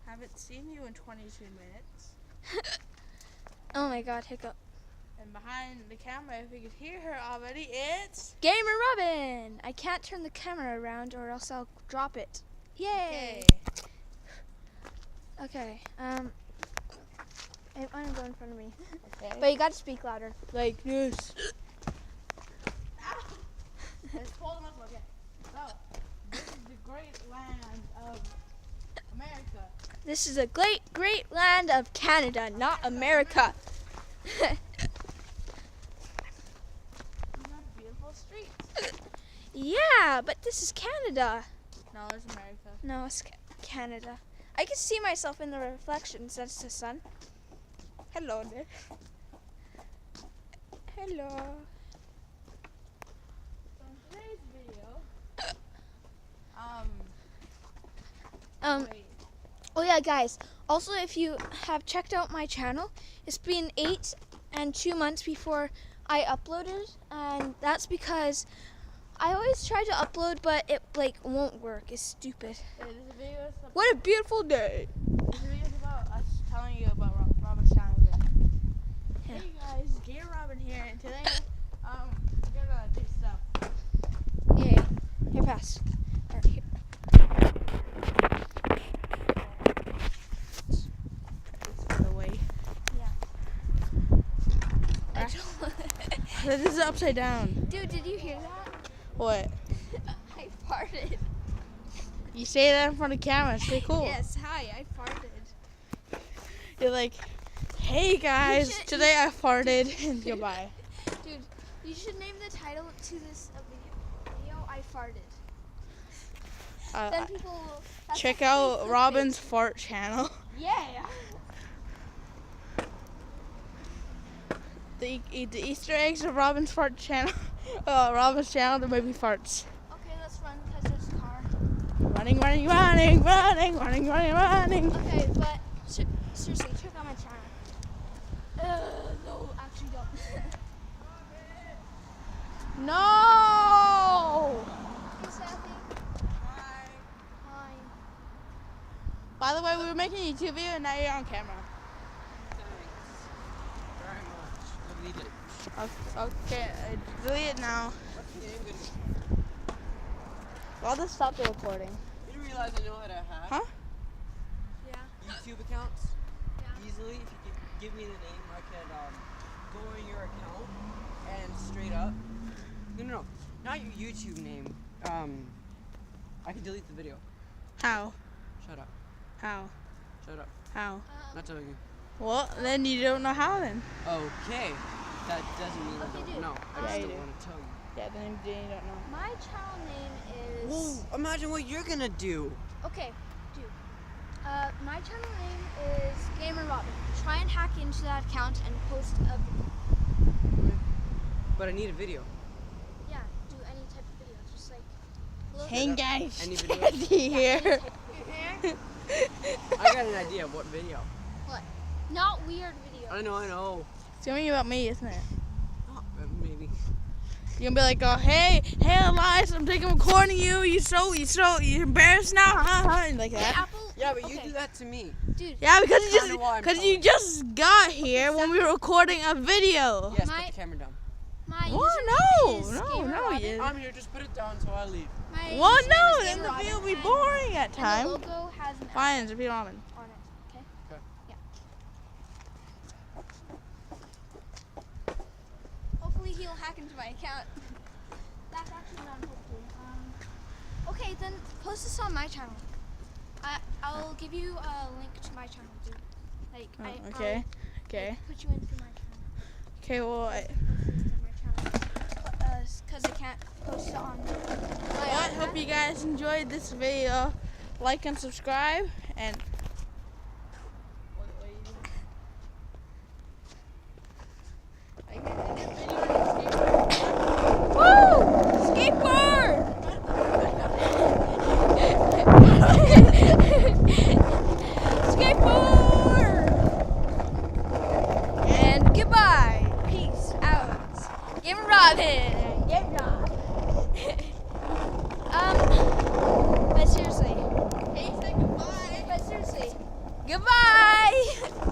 Haven't seen you in 22 minutes. Oh my god, hiccup. And behind the camera, if you could hear her already, it's... Gamer Robin! I can't turn the camera around or else I'll drop it. Yay! Okay, I'm going in front of me. Okay. But you gotta speak louder. Like this. Let's pull them up, okay. So, this is the great land of America. This is a great land of Canada, not America. We have beautiful streets. Yeah, but this is Canada. No, it's America. No, it's Canada. I can see myself in the reflections. That's the sun. Hello there. Hello. So in today's video, wait. Oh yeah, guys. Also, if you have checked out my channel, it's been 8 and 2 months before I uploaded, and that's because I always try to upload, but it won't work. It's stupid. This video is about, What a beautiful day. this video is about us telling you about Robin's channel again. Yeah. Hey guys, Gamer Robin here, and today, we're gonna do stuff. Yeah. Here, pass. Or here. It's for the way. Yeah. This is upside down. Dude, did you hear that? What? I farted. You say that in front of camera. It's pretty cool. Yes, hi, I farted. You're like, hey guys, should- today I farted and goodbye. Dude, you should name the title to this video, I farted. Then people will... that's Check like out clickbait. Robin's fart channel. Yeah. The Easter eggs of Robin's fart channel. Robin's channel, there may be farts. Okay, let's run because there's a car. Running. Okay, but seriously, check out my channel. No, actually don't. No! Hey, Sassy. Hi. By the way, we were making a YouTube video and now you're on camera. Very much. Delete it. Okay, delete it now. What's the name gonna I'll just stop the recording. You didn't realize I know how to hack Huh? Yeah. YouTube accounts Yeah. easily. If you could give me the name, I could go in your account and straight up. No, not your YouTube name. I can delete the video. How? Shut up. How? Shut up. How? Not telling you. Well, then you don't know how then. Okay. That doesn't mean I Okay, don't dude. know. I Yeah, just you don't do. want to tell you. Yeah, then you don't know. My channel name is... Whoa! Imagine what you're gonna do. Okay, dude. My channel name is Gamer Robin. Try and hack into that account and post a video. But I need a video. Yeah, do any type of video. Just like... look- Hey guys, Any video? Andy here. I got an idea of what video. What? Not weird video. I know. It's gonna be about me, isn't it? Oh, maybe. You're gonna be like, oh, hey, Elias, I'm recording you. You're embarrassed now, huh? And like Hey, that. Apple. Yeah, but you okay. do that to me. Dude. Yeah, because Kinda why I'm you just got here when we were recording a video. Yes, My- put the camera down. My Oh username is no, Gamer Robin. yeah. I'm here, just put it down so I leave. My Well, username no, is then Gamer the Robin, video will be and- boring at And time. the logo has an Fine, it's a Peter Robin. on it. Okay. Okay. Yeah. Hopefully he'll hack into my account. That's actually not hopefully. Okay, then post this on my channel. I'll give you a link to my channel, dude. Like, Okay. I'll put you into my channel. Okay, well, Post this to my channel. Because I can't post it on my I iPad. hope you guys enjoyed this video. Like and subscribe, and Woo! Skateboard! Skateboard! And goodbye. Peace out. Gamer Robin. Game Rob. But seriously. hey, say goodbye. But seriously. Goodbye.